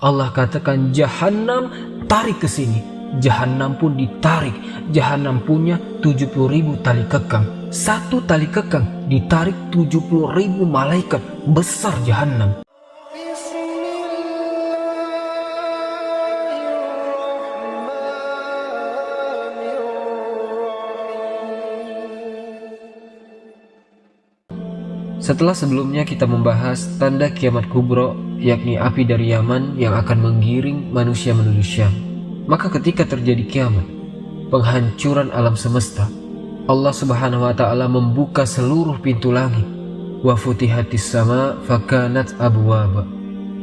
Allah katakan Jahannam tarik ke sini. Jahannam pun ditarik. Jahannam punya 70.000 tali kekang. Satu tali kekang ditarik 70.000 malaikat. Besar Jahannam. Setelah sebelumnya kita membahas tanda kiamat kubro, yakni api dari Yaman yang akan menggiring manusia menuju Syam. Maka ketika terjadi kiamat, penghancuran alam semesta, Allah Subhanahu wa Ta'ala membuka seluruh pintu langit. Wa futihatis sama fakanat abwaba.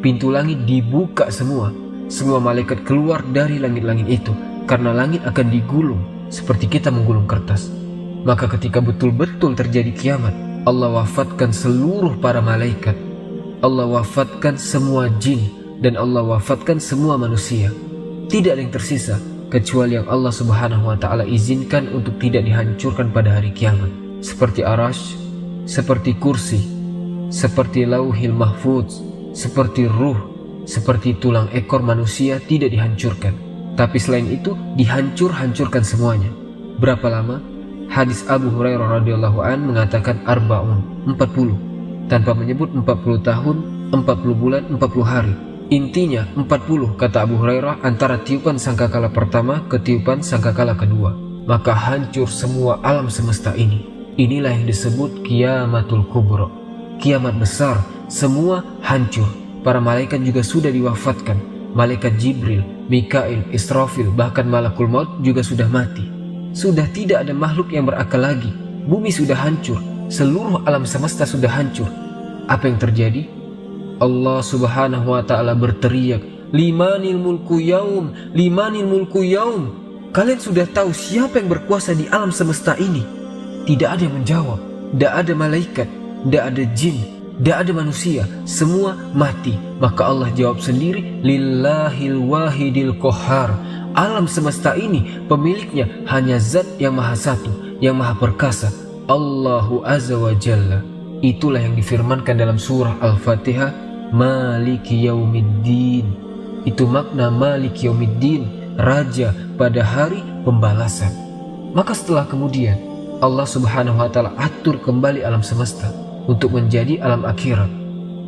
Pintu langit dibuka semua. Semua malaikat keluar dari langit-langit itu, karena langit akan digulung seperti kita menggulung kertas. Maka ketika betul-betul terjadi kiamat, Allah wafatkan seluruh para malaikat. Allah wafatkan semua jin. Dan Allah wafatkan semua manusia. Tidak ada yang tersisa kecuali yang Allah Subhanahu wa Ta'ala izinkan untuk tidak dihancurkan pada hari kiamat. Seperti Arash, seperti kursi, seperti lauhil mahfuz, seperti ruh, seperti tulang ekor manusia tidak dihancurkan. Tapi selain itu dihancurkan semuanya. Berapa lama? Hadis Abu Hurairah radhiyallahu an mengatakan 40, tanpa menyebut 40 tahun, 40 bulan, 40 hari. Intinya 40, kata Abu Hurairah, antara tiupan sangkakala pertama ke tiupan sangkakala kedua. Maka hancur semua alam semesta ini. Inilah yang disebut kiamatul kubro, kiamat besar. Semua hancur. Para malaikat juga sudah diwafatkan. Malaikat Jibril, Mikail, Israfil, bahkan Malakul Maut juga sudah mati. Sudah tidak ada makhluk yang berakal lagi. Bumi sudah hancur. Seluruh alam semesta sudah hancur. Apa yang terjadi? Allah Subhanahu wa Ta'ala berteriak, Limanil mulku yaum, limanil mulku yaum. Kalian sudah tahu siapa yang berkuasa di alam semesta ini? Tidak ada yang menjawab. Tidak ada malaikat, tidak ada jin, tidak ada manusia. Semua mati. Maka Allah jawab sendiri, Lillahil wahidil qahhar. Alam semesta ini pemiliknya hanya Zat yang Maha Satu, yang Maha Perkasa, Allahu Azza wa Jalla. Itulah yang difirmankan dalam surah Al-Fatihah, Maliki Yaumiddin. Itu makna Maliki Yaumiddin, Raja pada hari pembalasan. Maka setelah kemudian Allah Subhanahu wa Ta'ala atur kembali alam semesta untuk menjadi alam akhirat.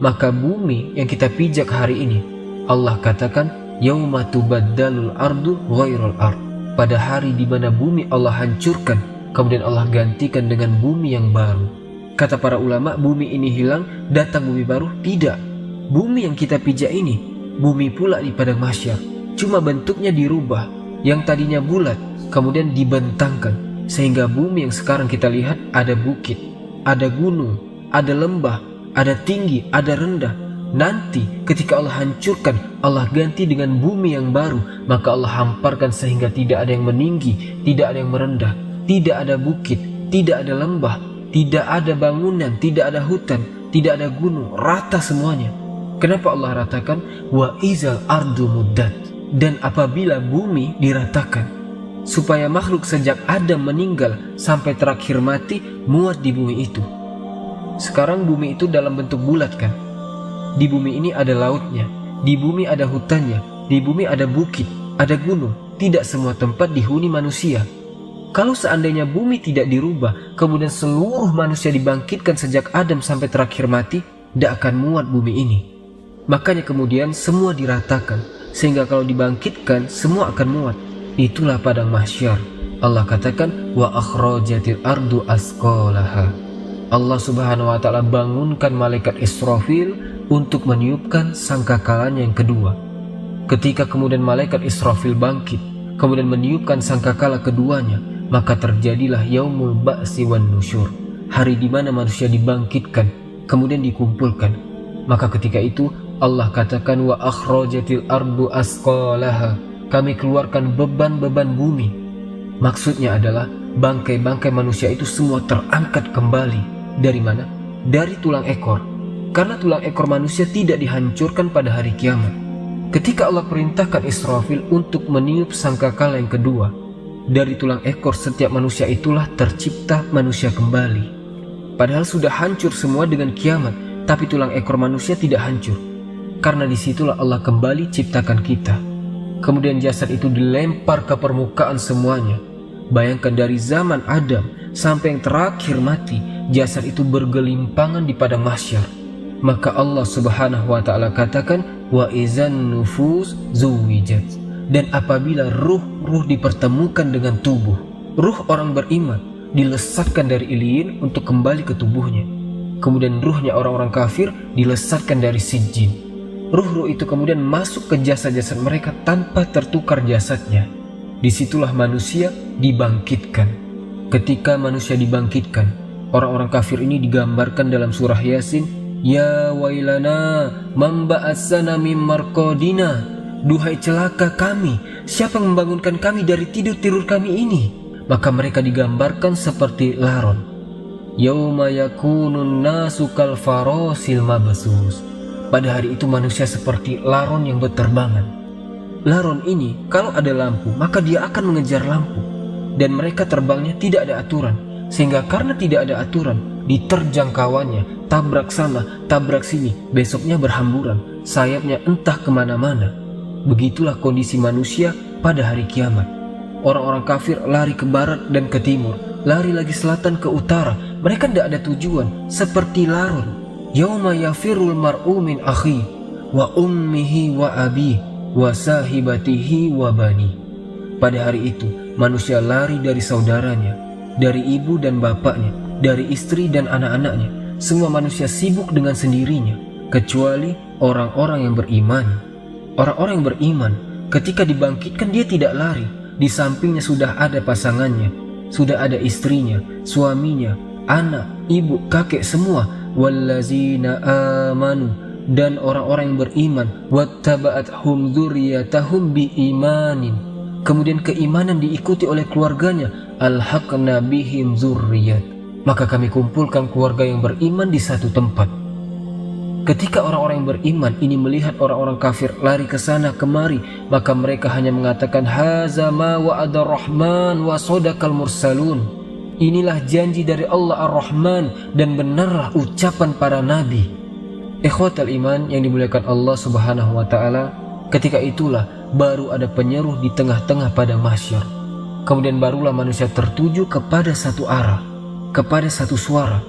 Maka bumi yang kita pijak hari ini, Allah katakan Yauma tubaddalul ardu ghairul ard. Pada hari di mana bumi Allah hancurkan, kemudian Allah gantikan dengan bumi yang baru. Kata para ulama, bumi ini hilang, datang bumi baru? Tidak. Bumi yang kita pijak ini, bumi pula di padang mahsyar. Cuma bentuknya dirubah. Yang tadinya bulat, kemudian dibentangkan. Sehingga bumi yang sekarang kita lihat ada bukit, ada gunung, ada lembah, ada tinggi, ada rendah. Nanti ketika Allah hancurkan, Allah ganti dengan bumi yang baru. Maka Allah hamparkan sehingga tidak ada yang meninggi, tidak ada yang merendah, tidak ada bukit, tidak ada lembah, tidak ada bangunan, tidak ada hutan, tidak ada gunung, rata semuanya. Kenapa Allah ratakan? Wa izal ardu muddat. Dan apabila bumi diratakan, supaya makhluk sejak Adam meninggal sampai terakhir mati muat di bumi itu. Sekarang bumi itu dalam bentuk bulat kan? Di bumi ini ada lautnya, di bumi ada hutannya, di bumi ada bukit, ada gunung. Tidak semua tempat dihuni manusia. Kalau seandainya bumi tidak dirubah, kemudian seluruh manusia dibangkitkan sejak Adam sampai terakhir mati, tidak akan muat bumi ini. Makanya kemudian semua diratakan, sehingga kalau dibangkitkan semua akan muat. Itulah padang mahsyar. Allah katakan, Wa akhrajatil ardu asqalaha. Allah Subhanahu wa Ta'ala bangunkan malaikat Israfil untuk meniupkan sangkakalanya yang kedua. Ketika kemudian malaikat Israfil bangkit, kemudian meniupkan sangkakala keduanya, maka terjadilah yaumul ba'si wan nusyur, hari di mana manusia dibangkitkan, kemudian dikumpulkan. Maka ketika itu Allah katakan, Wa akhrajatil ardu asqalaha. Kami keluarkan beban-beban bumi. Maksudnya adalah bangkai-bangkai manusia itu semua terangkat kembali. Dari mana? Dari tulang ekor. Karena tulang ekor manusia tidak dihancurkan pada hari kiamat. Ketika Allah perintahkan Israfil untuk meniup sangkakala yang kedua, dari tulang ekor setiap manusia itulah tercipta manusia kembali. Padahal sudah hancur semua dengan kiamat, tapi tulang ekor manusia tidak hancur. karena disitulah Allah kembali ciptakan kita. Kemudian jasad itu dilempar ke permukaan semuanya. Bayangkan dari zaman Adam sampai yang terakhir mati, jasad itu bergelimpangan di padang mahsyar. Maka Allah Subhanahu wa ta'ala katakan, wa izan nufus zuwijat. Dan apabila ruh dipertemukan dengan tubuh, ruh orang beriman dilesatkan dari iliin untuk kembali ke tubuhnya. Kemudian ruhnya orang-orang kafir dilesatkan dari sijjin. Ruh-ruh itu kemudian masuk ke jasad-jasad mereka tanpa tertukar jasadnya. Disitulah manusia dibangkitkan. Ketika manusia dibangkitkan, orang-orang kafir ini digambarkan dalam surah Yasin, ya wailana man ba'atsana mim marqadina. Duhai celaka kami, siapa yang membangunkan kami dari tidur-tidur kami ini? Maka mereka digambarkan seperti laron. Yauma yakunun nasu kal farasil mabsus. Pada hari itu manusia seperti laron yang berterbangan. Laron ini kalau ada lampu maka dia akan mengejar lampu. Dan mereka terbangnya tidak ada aturan. Sehingga karena tidak ada aturan, diterjang kawannya, tabrak sana, tabrak sini, besoknya berhamburan, sayapnya entah kemana-mana. Begitulah kondisi manusia pada hari kiamat. Orang-orang kafir lari ke barat dan ke timur, lari lagi selatan ke utara. Mereka tidak ada tujuan, seperti laron. Yauma yafirul mar'u min akhi wa ummihi wa abi wa sahibatihi wa bani. Pada hari itu manusia lari dari saudaranya, dari ibu dan bapaknya, dari istri dan anak-anaknya. Semua manusia sibuk dengan sendirinya, kecuali orang-orang yang beriman. Orang-orang yang beriman ketika dibangkitkan dia tidak lari. Di sampingnya sudah ada pasangannya, sudah ada istrinya, suaminya, anak, ibu, kakek, semua. Wallazina amanu, dan orang-orang yang beriman, wattaba'athum dzurriyyatahum biimanin, kemudian keimanan diikuti oleh keluarganya, alhaqna bihim dzurriyyat, maka kami kumpulkan keluarga yang beriman di satu tempat. Ketika orang-orang yang beriman ini melihat orang-orang kafir lari ke sana kemari, maka mereka hanya mengatakan haza ma wa'ada rahman wa sadaqal mursalun. Inilah janji dari Allah Ar-Rahman dan benarlah ucapan para nabi. Ikhwatal iman yang dimuliakan Allah Subhanahu wa ta'ala, ketika itulah baru ada penyeruh di tengah-tengah padang mahsyar. Kemudian barulah manusia tertuju kepada satu arah, kepada satu suara.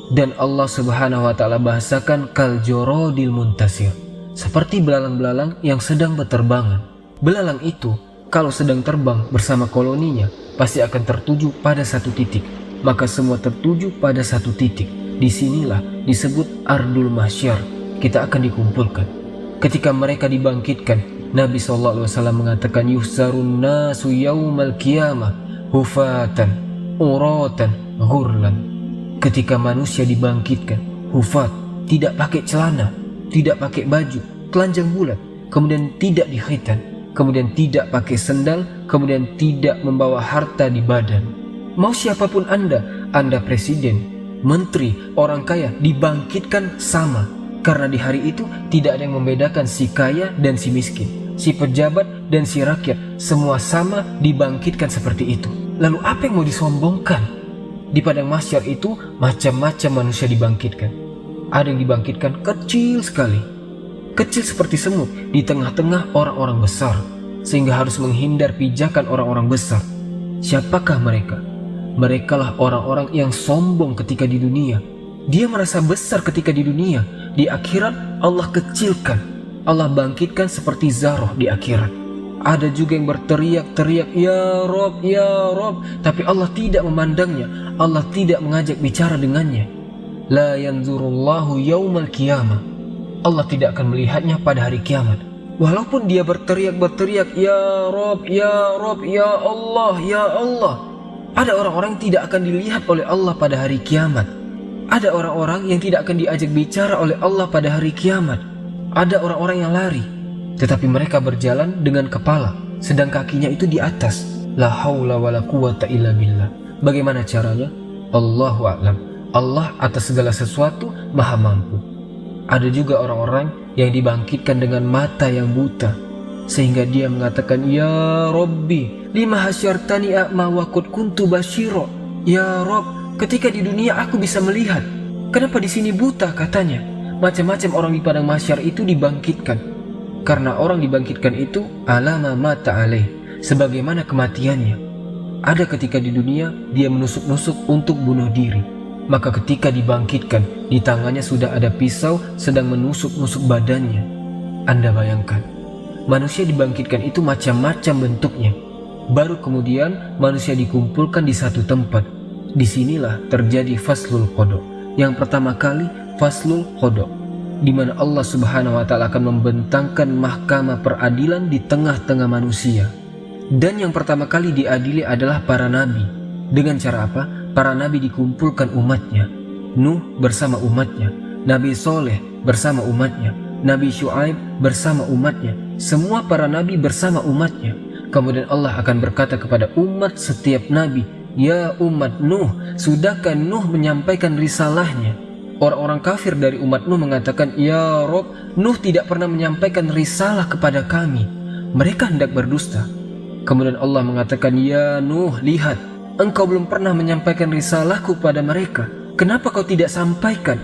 Dan Allah Subhanahu wa ta'ala bahasakan kal jorodil muntasir, seperti belalang-belalang yang sedang berterbangan. Belalang itu kalau sedang terbang bersama koloninya pasti akan tertuju pada satu titik. Maka semua tertuju pada satu titik. Disinilah disebut Ardul Mahsyar. Kita akan dikumpulkan. Ketika mereka dibangkitkan, Nabi SAW mengatakan yuhsarun nasu yaumal qiyamah hufatan uratan ghurlan. Ketika manusia dibangkitkan, hufat, tidak pakai celana, tidak pakai baju, telanjang bulat, kemudian tidak dikhitan, kemudian tidak pakai sendal, kemudian tidak membawa harta di badan. Mau siapapun Anda presiden, menteri, orang kaya, dibangkitkan sama. Karena di hari itu tidak ada yang membedakan si kaya dan si miskin, si pejabat dan si rakyat, semua sama dibangkitkan seperti itu. Lalu apa yang mau disombongkan? Di padang mahsyar itu macam-macam manusia dibangkitkan. Ada yang dibangkitkan kecil sekali, kecil seperti semut di tengah-tengah orang-orang besar, sehingga harus menghindar pijakan orang-orang besar. Siapakah mereka? Merekalah orang-orang yang sombong ketika di dunia. Dia merasa besar ketika di dunia. Di akhirat Allah kecilkan, Allah bangkitkan seperti zarah di akhirat. Ada juga yang berteriak-teriak ya Rob, ya Rob, tapi Allah tidak memandangnya. Allah tidak mengajak bicara dengannya. La yanzurullahu yaumal qiyamah. Allah tidak akan melihatnya pada hari kiamat. Walaupun dia berteriak ya Rob, ya Rob, ya Allah, ya Allah. Ada orang-orang yang tidak akan dilihat oleh Allah pada hari kiamat. Ada orang-orang yang tidak akan diajak bicara oleh Allah pada hari kiamat. Ada orang-orang yang lari, tetapi mereka berjalan dengan kepala, sedang kakinya itu di atas. La haula wala quwata illa billah. Bagaimana caranya? Allahu a'lam. Allah atas segala sesuatu maha mampu. Ada juga orang-orang yang dibangkitkan dengan mata yang buta, sehingga dia mengatakan ya Rabbi lima hasyartani a'ma wa qad kuntu basyira. Ya Rabb, ketika di dunia aku bisa melihat, kenapa di sini buta katanya? macam-macam orang di padang mahsyar itu dibangkitkan. Karena orang dibangkitkan itu alama mata alaih, sebagaimana kematiannya. Ada ketika di dunia dia menusuk-nusuk untuk bunuh diri, maka ketika dibangkitkan di tangannya sudah ada pisau sedang menusuk-nusuk badannya. Anda bayangkan, manusia dibangkitkan itu macam-macam bentuknya. Baru kemudian manusia dikumpulkan di satu tempat. Disinilah terjadi faslul qada. Yang pertama kali faslul qada, di mana Allah Subhanahu wa Ta'ala akan membentangkan mahkamah peradilan di tengah-tengah manusia. Dan yang pertama kali diadili adalah para nabi. Dengan cara apa? Para nabi dikumpulkan umatnya. Nuh bersama umatnya, Nabi Soleh bersama umatnya, Nabi Syuaib bersama umatnya. Semua para nabi bersama umatnya. Kemudian Allah akan berkata kepada umat setiap nabi, "Ya umat Nuh, sudahkah Nuh menyampaikan risalahnya?" Orang-orang kafir dari umat Nuh mengatakan, "Ya Rob, Nuh tidak pernah menyampaikan risalah kepada kami." Mereka hendak berdusta. Kemudian Allah mengatakan, "Ya Nuh, lihat, engkau belum pernah menyampaikan risalahku pada mereka. Kenapa kau tidak sampaikan?"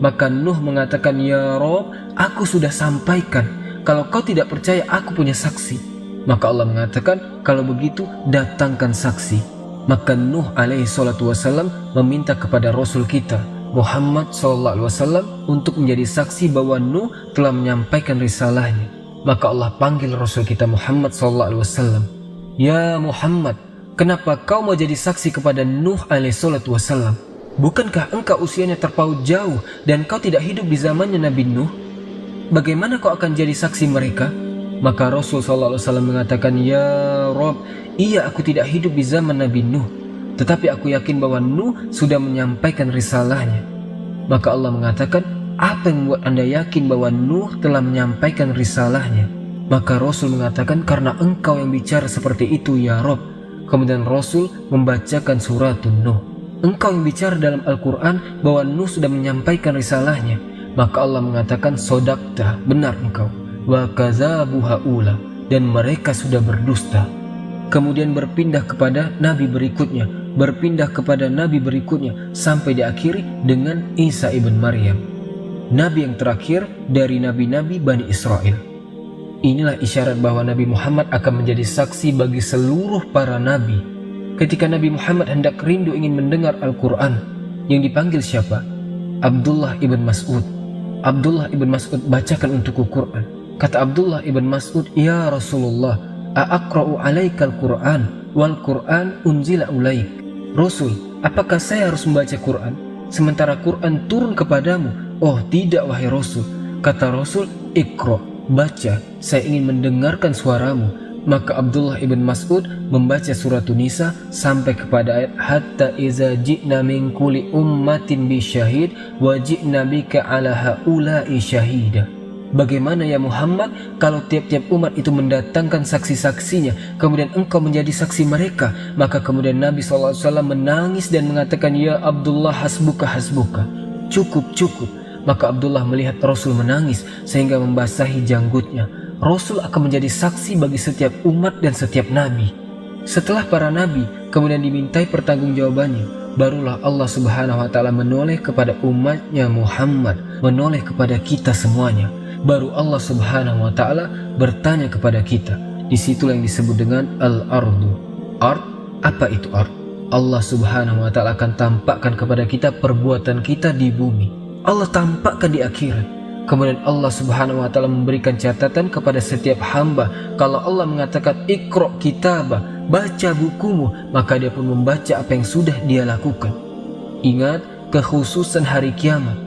Maka Nuh mengatakan, "Ya Rob, aku sudah sampaikan. Kalau kau tidak percaya, aku punya saksi." Maka Allah mengatakan, "Kalau begitu datangkan saksi." Maka Nuh alaihi salatu wasallam meminta kepada Rasul kita Muhammad sallallahu alaihi wasallam untuk menjadi saksi bahwa Nuh telah menyampaikan risalahnya. Maka Allah panggil Rasul kita Muhammad sallallahu alaihi wasallam, "Ya Muhammad, kenapa kau mau jadi saksi kepada Nuh alaihi salatu wasallam? Bukankah engkau usianya terpaut jauh dan kau tidak hidup di zamannya Nabi Nuh? Bagaimana kau akan jadi saksi mereka?" Maka Rasul sallallahu alaihi wasallam mengatakan, "Ya Rob, iya aku tidak hidup di zaman Nabi Nuh, tetapi aku yakin bahwa Nuh sudah menyampaikan risalahnya." Maka Allah mengatakan, "Apa yang membuat anda yakin bahwa Nuh telah menyampaikan risalahnya?" Maka Rasul mengatakan, "Karena engkau yang bicara seperti itu ya Rob." Kemudian Rasul membacakan suratun Nuh. Engkau yang bicara dalam Al-Quran bahwa Nuh sudah menyampaikan risalahnya. Maka Allah mengatakan, "Sodakta, benar engkau. Wa kadzabu haula, dan mereka sudah berdusta." Kemudian berpindah kepada nabi berikutnya, berpindah kepada nabi berikutnya, sampai diakhiri dengan Isa ibn Maryam, nabi yang terakhir dari nabi-nabi Bani Israel. Inilah isyarat bahwa Nabi Muhammad akan menjadi saksi bagi seluruh para nabi. Ketika Nabi Muhammad hendak rindu ingin mendengar Al-Quran, yang dipanggil siapa? Abdullah ibn Mas'ud. Abdullah ibn Mas'ud bacakan untukku Quran. Kata Abdullah ibn Mas'ud, "Ya Rasulullah, a'aqra'u alaikal Qur'an wal Qur'an unzila ulaik." Rasul, apakah saya harus membaca Quran sementara Quran turun kepadamu? "Oh tidak wahai Rasul." Kata Rasul, "Iqra, baca, saya ingin mendengarkan suaramu." Maka Abdullah ibn Mas'ud membaca surat Nisa sampai kepada ayat, "Hatta iza ji'na min kulli ummatin bi syahid wa ji'na bika ala haula'i syahida." Bagaimana ya Muhammad kalau tiap-tiap umat itu mendatangkan saksi-saksinya, kemudian engkau menjadi saksi mereka? Maka kemudian Nabi SAW menangis dan mengatakan, "Ya Abdullah, hasbuka hasbuka, cukup cukup." Maka Abdullah melihat Rasul menangis sehingga membasahi janggutnya. Rasul akan menjadi saksi bagi setiap umat dan setiap nabi. Setelah para nabi kemudian dimintai pertanggungjawabannya, barulah Allah Subhanahu wa Ta'ala menoleh kepada umatnya Muhammad, menoleh kepada kita semuanya. Baru Allah Subhanahu wa Ta'ala bertanya kepada kita. Disitulah yang disebut dengan al-ardu. Ard, apa itu ard? Allah Subhanahu wa Ta'ala akan tampakkan kepada kita perbuatan kita di bumi. Allah tampakkan di akhirat. Kemudian Allah Subhanahu wa Ta'ala memberikan catatan kepada setiap hamba. Kalau Allah mengatakan Iqra kitabah, baca bukumu, maka dia pun membaca apa yang sudah dia lakukan. Ingat kekhususan hari kiamat,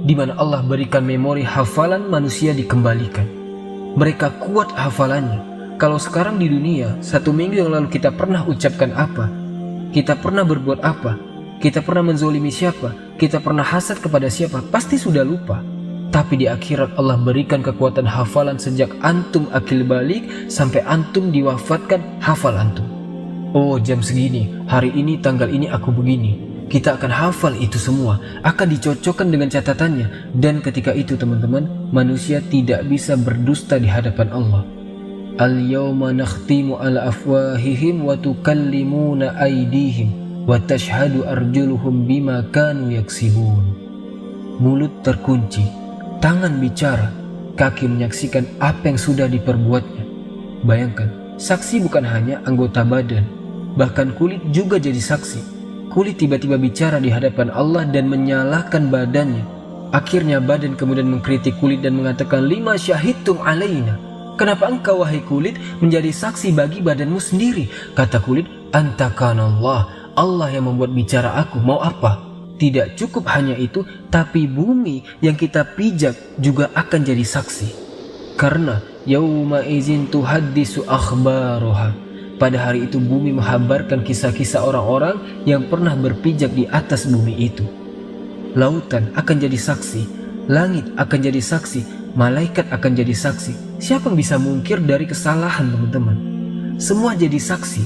di mana Allah berikan memori hafalan manusia dikembalikan. Mereka kuat hafalannya. Kalau sekarang di dunia, 1 minggu yang lalu kita pernah ucapkan apa? Kita pernah berbuat apa? Kita pernah menzolimi siapa? Kita pernah hasad kepada siapa? Pasti sudah lupa. Tapi di akhirat Allah berikan kekuatan hafalan sejak antum akil balik sampai antum diwafatkan, hafal antum. Oh, jam segini, hari ini, tanggal ini aku begini. Kita akan hafal itu semua, akan dicocokkan dengan catatannya. Dan ketika itu teman-teman, manusia tidak bisa berdusta di hadapan Allah. Al-yawma nakhtimu ala afwahihim wa tukallimuna aydihim wa tashhadu arjuluhum bima kanu yaksibun. Mulut terkunci, tangan bicara, kaki menyaksikan apa yang sudah diperbuatnya. Bayangkan, saksi bukan hanya anggota badan, bahkan kulit juga jadi saksi. Kulit tiba-tiba bicara di hadapan Allah dan menyalahkan badannya. Akhirnya badan kemudian mengkritik kulit dan mengatakan, "Lima syahidtum alaina." "Kenapa engkau wahai kulit menjadi saksi bagi badanmu sendiri?" Kata kulit, "Antakanallah, Allah yang membuat bicara aku, mau apa?" Tidak cukup hanya itu, tapi bumi yang kita pijak juga akan jadi saksi. Karena yauma izin tuhaddisu akhbaroha. Pada hari itu bumi menghabarkan kisah-kisah orang-orang yang pernah berpijak di atas bumi itu. Lautan akan jadi saksi, langit akan jadi saksi, malaikat akan jadi saksi. Siapa yang bisa mungkir dari kesalahan, teman-teman? Semua jadi saksi.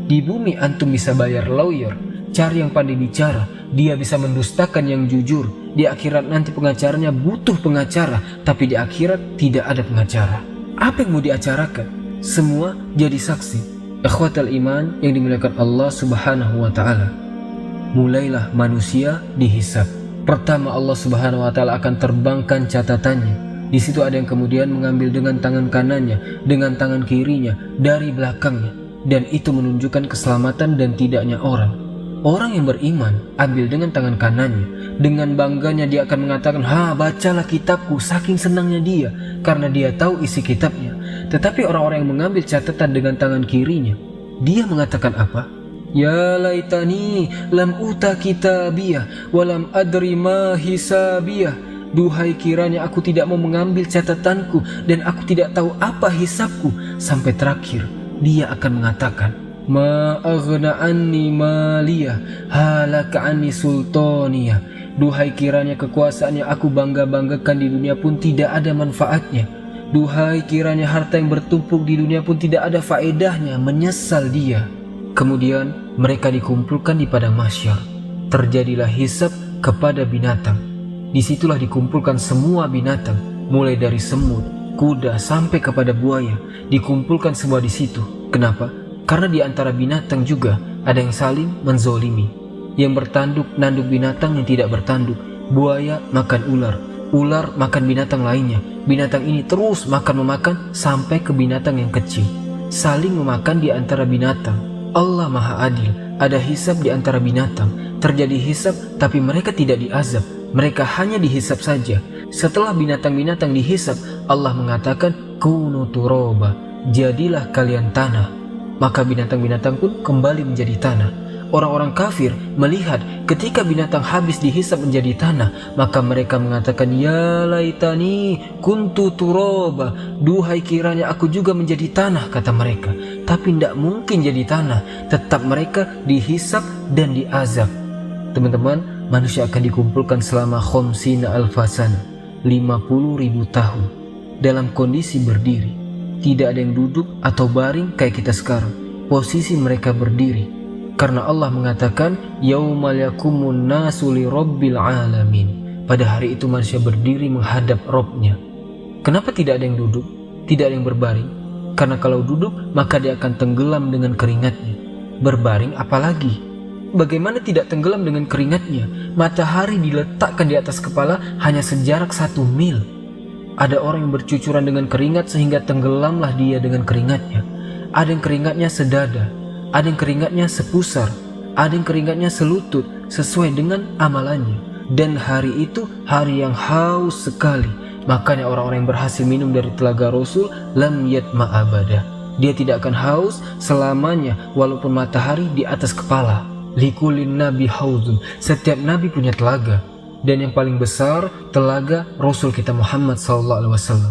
Di bumi antum bisa bayar lawyer, cari yang pandai bicara, dia bisa mendustakan yang jujur. Di akhirat nanti pengacaranya butuh pengacara, tapi di akhirat tidak ada pengacara. Apa yang mau diacarakan? Semua jadi saksi. Ikhwatal iman yang dimuliakan Allah Subhanahu wa taala. Mulailah manusia dihisab. Pertama Allah Subhanahu wa taala akan terbangkan catatannya. Di situ ada yang kemudian mengambil dengan tangan kanannya, dengan tangan kirinya, dari belakangnya, dan itu menunjukkan keselamatan dan tidaknya orang. Orang yang beriman ambil dengan tangan kanannya, dengan bangganya dia akan mengatakan, bacalah kitabku, saking senangnya dia karena dia tahu isi kitabnya. Tetapi orang-orang yang mengambil catatan dengan tangan kirinya, dia mengatakan apa? Ya laitani lam uta kitabiyah walam adri ma hisabiyah. Duhai kiranya aku tidak mau mengambil catatanku dan aku tidak tahu apa hisabku. Sampai terakhir dia akan mengatakan, ma aghna anni maliyah halaka anni sultaniyah. Duhai kiranya kekuasaan yang aku bangga-banggakan di dunia pun tidak ada manfaatnya. Duhai kiranya harta yang bertumpuk di dunia pun tidak ada faedahnya, menyesal dia. Kemudian mereka dikumpulkan di padang mahsyar. Terjadilah hisab kepada binatang. Disitulah dikumpulkan semua binatang, mulai dari semut, kuda sampai kepada buaya. Dikumpulkan semua di situ. Kenapa? Karena di antara binatang juga ada yang saling menzolimi. Yang bertanduk nanduk binatang yang tidak bertanduk. Buaya makan ular, ular makan binatang lainnya. Binatang ini terus makan-memakan sampai ke binatang yang kecil. Saling memakan di antara binatang. Allah Maha Adil, ada hisab di antara binatang. Terjadi hisab tapi mereka tidak diazab, mereka hanya dihisab saja. Setelah binatang-binatang dihisab, Allah mengatakan, kunu turoba, jadilah kalian tanah. Maka binatang-binatang pun kembali menjadi tanah. Orang-orang kafir melihat ketika binatang habis dihisab menjadi tanah, maka mereka mengatakan, ya laitani kuntu turoba, duhai kiranya aku juga menjadi tanah, kata mereka. Tapi tidak mungkin jadi tanah, tetap mereka dihisab dan diazab. Teman-teman, manusia akan dikumpulkan selama khamsina alfasana, 50.000 tahun, dalam kondisi berdiri. Tidak ada yang duduk atau baring kayak kita sekarang. Posisi mereka berdiri. Karena Allah mengatakan, yaumal yakumun nasu li rabbil alamin. Pada hari itu manusia berdiri menghadap Rabb-Nya. Kenapa tidak ada yang duduk? Tidak ada yang berbaring? Karena kalau duduk, maka dia akan tenggelam dengan keringatnya. Berbaring apalagi? Bagaimana tidak tenggelam dengan keringatnya? Matahari diletakkan di atas kepala hanya sejarak 1 mil. Ada orang yang bercucuran dengan keringat sehingga tenggelamlah dia dengan keringatnya. Ada yang keringatnya sedada, ada yang keringatnya sepusar, ada yang keringatnya selutut, sesuai dengan amalannya. Dan hari itu hari yang haus sekali. Makanya orang-orang yang berhasil minum dari telaga Rasul, lam yatma abada, dia tidak akan haus selamanya walaupun matahari di atas kepala. Likulin nabi hauzun, setiap nabi punya telaga. Dan yang paling besar telaga Rasul kita Muhammad SAW.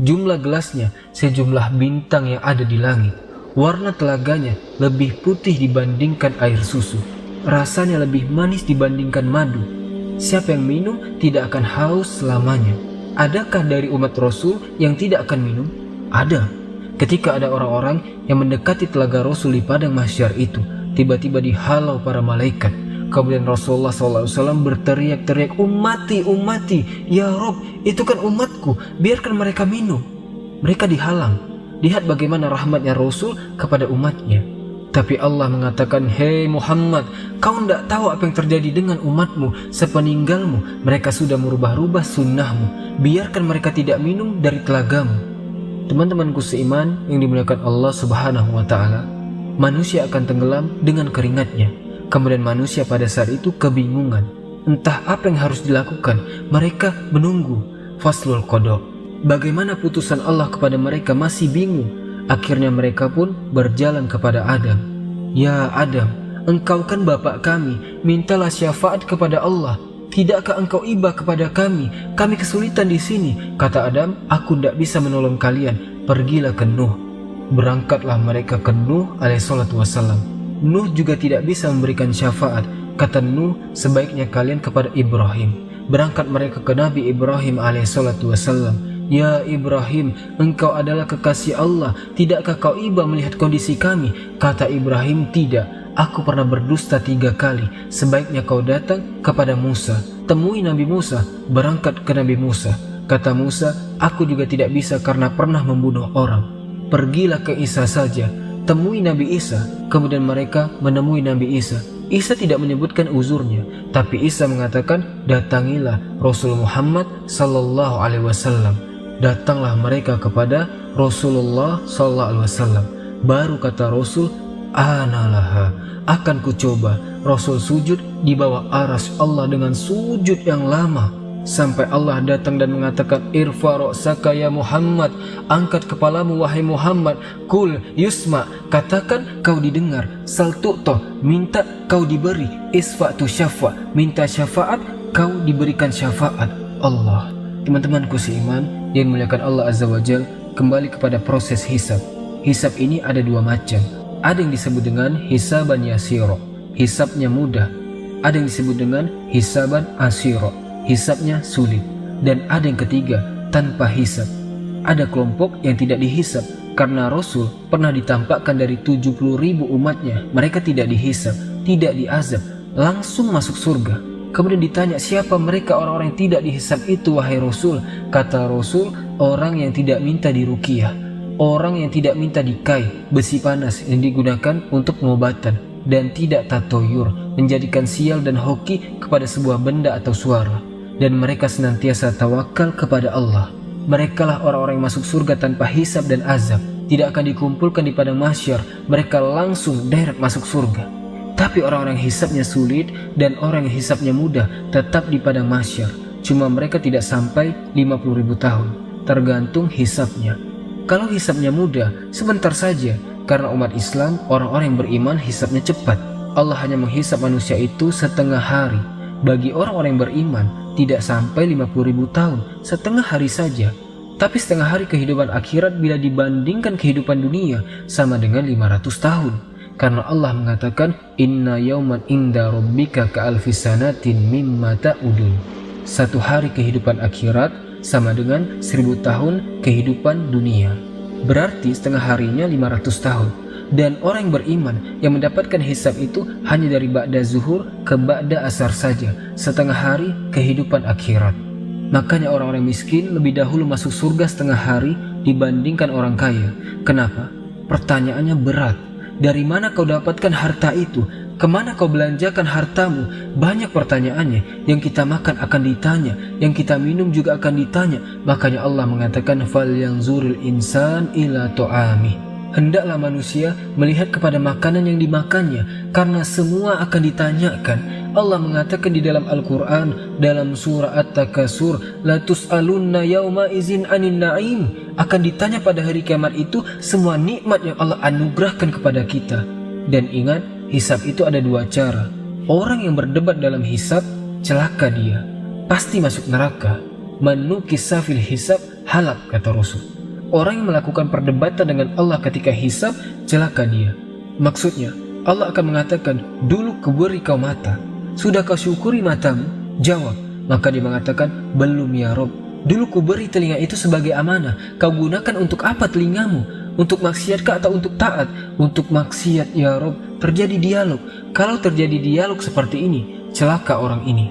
Jumlah gelasnya sejumlah bintang yang ada di langit. Warna telaganya lebih putih dibandingkan air susu. Rasanya lebih manis dibandingkan madu. Siapa yang minum tidak akan haus selamanya. Adakah dari umat Rasul yang tidak akan minum? Ada. Ketika ada orang-orang yang mendekati telaga Rasul di padang mahsyar itu, tiba-tiba dihalau para malaikat. Kemudian Rasulullah SAW berteriak-teriak, ummati, ummati, ya Rob, itu kan umatku, biarkan mereka minum. Mereka dihalang. Lihat bagaimana rahmatnya Rasul kepada umatnya. Tapi Allah mengatakan, hei Muhammad, kau tidak tahu apa yang terjadi dengan umatmu sepeninggalmu. Mereka sudah merubah-rubah sunnahmu. Biarkan mereka tidak minum dari telagamu. Teman-temanku seiman yang dimuliakan Allah Subhanahu wa Ta'ala, manusia akan tenggelam dengan keringatnya. Kemudian manusia pada saat itu kebingungan, entah apa yang harus dilakukan. Mereka menunggu faslul qada. Bagaimana putusan Allah kepada mereka, masih bingung. Akhirnya mereka pun berjalan kepada Adam. Ya Adam, engkau kan bapak kami, mintalah syafaat kepada Allah. Tidakkah engkau iba kepada kami? Kami kesulitan di sini. Kata Adam, aku tidak bisa menolong kalian. Pergilah ke Nuh. Berangkatlah mereka ke Nuh alaihissalatu wassalam. Nuh juga tidak bisa memberikan syafaat. Kata Nuh, sebaiknya kalian kepada Ibrahim. Berangkat mereka ke Nabi Ibrahim alaihissalatu wassalam. Ya Ibrahim, engkau adalah kekasih Allah. Tidakkah kau iba melihat kondisi kami? Kata Ibrahim, tidak. Aku pernah berdusta 3 kali. Sebaiknya kau datang kepada Musa. Temui Nabi Musa. Berangkat ke Nabi Musa. Kata Musa, aku juga tidak bisa karena pernah membunuh orang. Pergilah ke Isa saja. Temui Nabi Isa. Kemudian mereka menemui Nabi Isa. Isa tidak menyebutkan uzurnya, tapi Isa mengatakan, datangilah Rasul Muhammad sallallahu alaihi wasallam. Datanglah mereka kepada Rasulullah sallallahu alaihi wasallam. Baru kata Rasul, analaha, akan kucoba. Rasul sujud di bawah aras Allah dengan sujud yang lama, sampai Allah datang dan mengatakan, irfa ra'saka ya Muhammad, angkat kepalamu wahai Muhammad. Kul yusma, katakan kau didengar. Sal tu'ta, minta kau diberi. Isfa tu syafa, minta syafaat kau diberikan syafaat. Allah. Teman-temanku seiman yang dimuliakan Allah Azza wa Jal, kembali kepada proses hisab. Hisab ini ada 2 macam. Ada yang disebut dengan hisaban yasiro, hisabnya mudah. Ada yang disebut dengan hisaban asiro, hisabnya sulit. Dan ada yang ketiga, tanpa hisab. Ada kelompok yang tidak dihisab, karena Rasul pernah ditampakkan dari 70.000 umatnya. Mereka tidak dihisab, tidak diazab, langsung masuk surga. Kemudian ditanya, siapa mereka orang-orang yang tidak dihisab itu wahai Rasul? Kata Rasul, orang yang tidak minta diruqyah, orang yang tidak minta dikai, besi panas yang digunakan untuk pengobatan, dan tidak tatoyur, menjadikan sial dan hoki kepada sebuah benda atau suara. Dan mereka senantiasa tawakal kepada Allah. Merekalah orang-orang yang masuk surga tanpa hisab dan azab. Tidak akan dikumpulkan di padang mahsyar. Mereka langsung direct masuk surga. Tapi orang-orang yang hisabnya sulit dan orang yang hisabnya mudah tetap di padang mahsyar. Cuma mereka tidak sampai 50.000 tahun, tergantung hisabnya. Kalau hisabnya mudah, sebentar saja. Karena umat Islam, orang-orang yang beriman hisabnya cepat. Allah hanya menghisab manusia itu setengah hari. Bagi orang-orang yang beriman, tidak sampai 50.000 tahun, setengah hari saja. Tapi setengah hari kehidupan akhirat bila dibandingkan kehidupan dunia sama dengan 500 tahun. Karena Allah mengatakan, inna yauman inda rabbika ka'alfisanatin mimma ta'udun. 1 hari kehidupan akhirat sama dengan 1000 tahun kehidupan dunia. Berarti setengah harinya 500 tahun. Dan orang yang beriman yang mendapatkan hisab itu hanya dari ba'da zuhur ke ba'da asar saja, setengah hari kehidupan akhirat. Makanya orang-orang miskin lebih dahulu masuk surga setengah hari dibandingkan orang kaya. Kenapa? Pertanyaannya berat. Dari mana kau dapatkan harta itu? Kemana kau belanjakan hartamu? Banyak pertanyaannya. Yang kita makan akan ditanya, yang kita minum juga akan ditanya. Makanya Allah mengatakan, falyanzuril insan ila ta'amih. Hendaklah manusia melihat kepada makanan yang dimakannya, karena semua akan ditanyakan. Allah mengatakan di dalam Al-Quran, dalam surah At-Takasur, la tus'alunna yawma izin anin na'im. Akan ditanya pada hari kiamat itu semua nikmat yang Allah anugerahkan kepada kita. Dan ingat, hisab itu ada 2 cara. Orang yang berdebat dalam hisab, celaka dia, pasti masuk neraka. Man nukisa fil hisab halak, kata Rasul. Orang yang melakukan perdebatan dengan Allah ketika hisab, celaka dia. Maksudnya, Allah akan mengatakan, dulu kuberi kau mata, sudah kau syukuri matamu? Jawab. Maka dia mengatakan, belum ya Rob. Dulu kuberi telinga itu sebagai amanah. Kau gunakan untuk apa telingamu? Untuk maksiatkah atau untuk taat? Untuk maksiat ya Rob. Terjadi dialog. Kalau terjadi dialog seperti ini, celaka orang ini.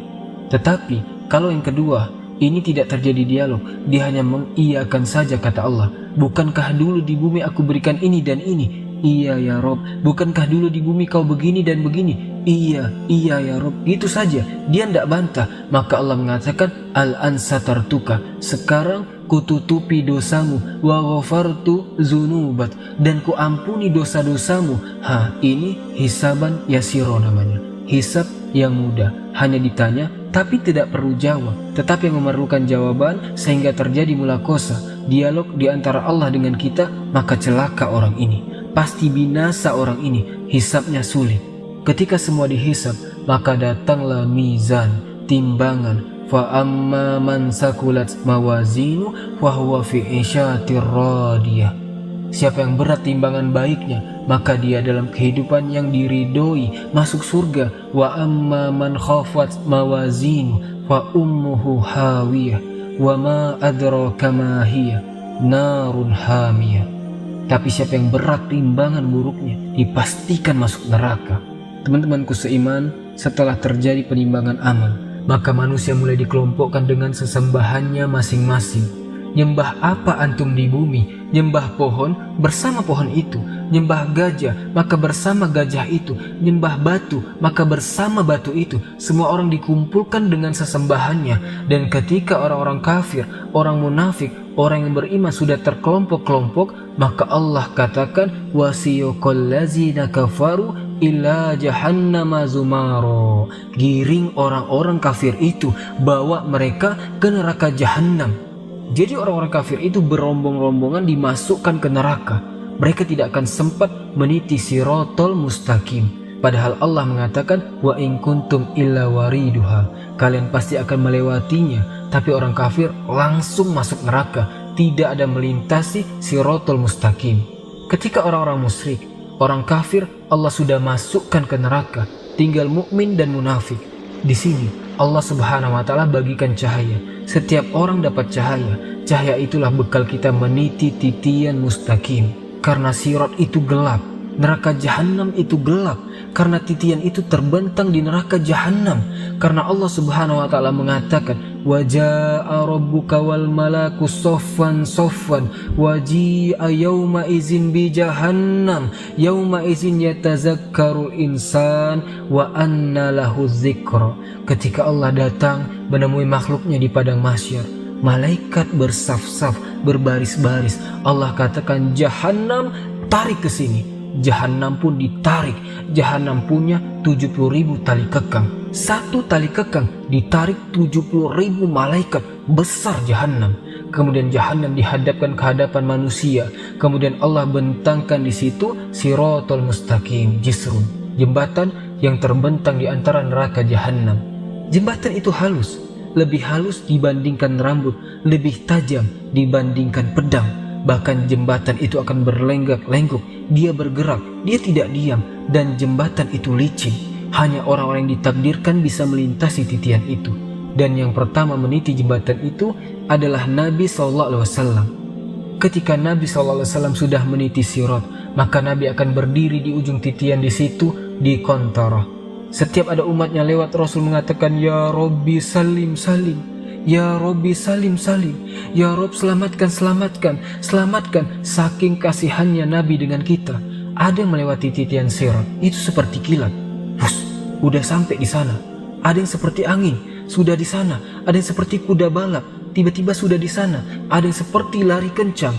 Tetapi kalau yang kedua, ini tidak terjadi dialog, dia hanya mengiyakan saja, kata Allah. Bukankah dulu di bumi aku berikan ini dan ini? Iya ya Rob. Bukankah dulu di bumi kau begini dan begini? Iya ya Rob. Gitu saja. Dia tidak bantah. Maka Allah mengatakan, Al-an satartuka. Sekarang kututupi dosamu. Wa ghafartu zunubat. Dan ku ampuni dosa-dosamu. Ini hisaban yasiro namanya. Hisab yang mudah. Hanya ditanya, tapi tidak perlu jawab. Tetapi yang memerlukan jawaban sehingga terjadi mulakosa. Dialog di antara Allah dengan kita, maka celaka orang ini. Pasti binasa orang ini, hisabnya sulit. Ketika semua dihisab, maka datanglah mizan, timbangan. Fa amma man sakulat mawazinu fa huwa fi isyatir radiyah. Siapa yang berat timbangan baiknya, maka dia dalam kehidupan yang diridhoi, masuk surga. Wa amma man khafat mawazinu fa ummuhu hawiyah wa ma adraka ma hiya narun hamiyah. Tapi siapa yang berat timbangan buruknya, dipastikan masuk neraka. Teman-temanku seiman, setelah terjadi penimbangan amal, maka manusia mulai dikelompokkan dengan sesembahannya masing-masing. Nyembah apa antum di bumi? Nyembah pohon, bersama pohon itu. Nyembah gajah, maka bersama gajah itu. Nyembah batu, maka bersama batu itu. Semua orang dikumpulkan dengan sesembahannya. Dan ketika orang-orang kafir, orang munafik, orang yang beriman sudah terkelompok-kelompok, maka Allah katakan, wasiyaqal ladzina kafaru ila jahannama zumaro. Giring orang-orang kafir itu, bawa mereka ke neraka jahannam. Jadi orang-orang kafir itu berombong-rombongan dimasukkan ke neraka. Mereka tidak akan sempat meniti sirotol mustaqim. Padahal Allah mengatakan, wa in kuntum illa wariduha. Kalian pasti akan melewatinya. Tapi orang kafir langsung masuk neraka, tidak ada melintasi sirotol mustaqim. Ketika orang-orang musyrik, orang kafir, Allah sudah masukkan ke neraka. Tinggal mukmin dan munafik. Di sini Allah Subhanahu wa taala bagikan cahaya. Setiap orang dapat cahaya. Cahaya itulah bekal kita meniti titian mustaqim. Karena sirat itu gelap, neraka jahanam itu gelap. Karena titian itu terbentang di neraka jahanam. Karena Allah Subhanahu wa taala mengatakan, wa jaa rabbuka wal malaku soffan soffan wa ji'a yawma izin bi jahannam yawma izin yatazakkarul insan wa anna lahu dzikra. Ketika Allah datang menemui makhluknya di padang mahsyar, malaikat bersaf-saf, berbaris-baris. Allah katakan, jahannam tarik ke sini. Jahannam pun ditarik. Jahannam punya 70.000 tali kekang. Satu tali kekang ditarik 70.000 malaikat. Besar jahannam. Kemudian jahannam dihadapkan ke hadapan manusia. Kemudian Allah bentangkan di situ sirotol mustaqim, jisrun, jembatan yang terbentang di antara neraka jahannam. Jembatan itu halus, lebih halus dibandingkan rambut, lebih tajam dibandingkan pedang. Bahkan jembatan itu akan berlenggak-lenggok, dia bergerak, dia tidak diam, dan jembatan itu licin. Hanya orang-orang yang ditakdirkan bisa melintasi titian itu. Dan yang pertama meniti jembatan itu adalah Nabi SAW. Ketika Nabi SAW sudah meniti sirat, maka Nabi akan berdiri di ujung titian di situ, di kontorah. Setiap ada umatnya lewat, Rasul mengatakan, Ya Rabbi salim salim, Ya Rabbi salim salim, Ya Rabb selamatkan selamatkan selamatkan. Saking kasihannya Nabi dengan kita. Ada yang melewati titian sirat itu seperti kilat, udah sampai di sana. Ada yang seperti angin, sudah di sana. Ada yang seperti kuda balap, tiba-tiba sudah di sana. Ada yang seperti lari kencang.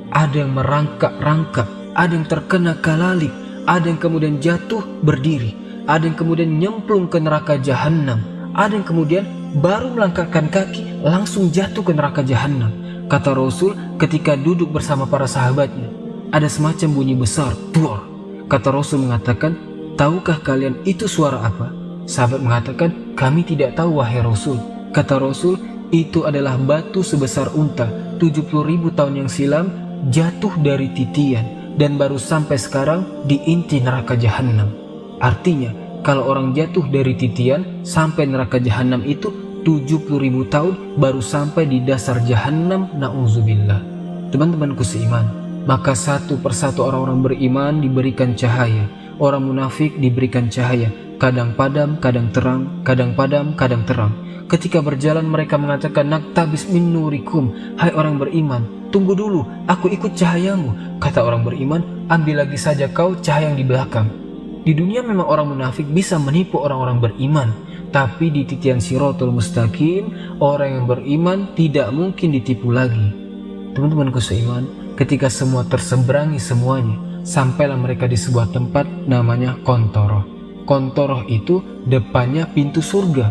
Ada yang merangkak-rangkak. Ada yang terkena kalalip. Ada yang kemudian jatuh berdiri. Ada yang kemudian nyemplung ke neraka jahanam. Ada yang kemudian baru melangkahkan kaki langsung jatuh ke neraka jahanam. Kata Rasul ketika duduk bersama para sahabatnya, ada semacam bunyi besar, tuar. Kata Rasul mengatakan, tahukah kalian itu suara apa? Sahabat mengatakan, kami tidak tahu wahai Rasul. Kata Rasul, itu adalah batu sebesar unta 70.000 tahun yang silam jatuh dari titian dan baru sampai sekarang di inti neraka jahanam. Artinya, kalau orang jatuh dari titian sampai neraka jahanam itu 70.000 tahun baru sampai di dasar jahanam, na'udzubillah. Teman-temanku seiman, maka satu persatu orang-orang beriman diberikan cahaya. Orang munafik diberikan cahaya, kadang padam, kadang terang, kadang padam, kadang terang. Ketika berjalan mereka mengatakan, naktabis min nurikum, hai orang beriman, tunggu dulu, aku ikut cahayamu. Kata orang beriman, ambil lagi saja kau cahaya yang di belakang. Di dunia memang orang munafik bisa menipu orang-orang beriman, tapi di titian Shiratal Mustaqim, orang yang beriman tidak mungkin ditipu lagi. Teman-temanku seiman, ketika semua terseberangi semuanya, sampailah mereka di sebuah tempat namanya Kontoroh. Kontoroh itu depannya pintu surga.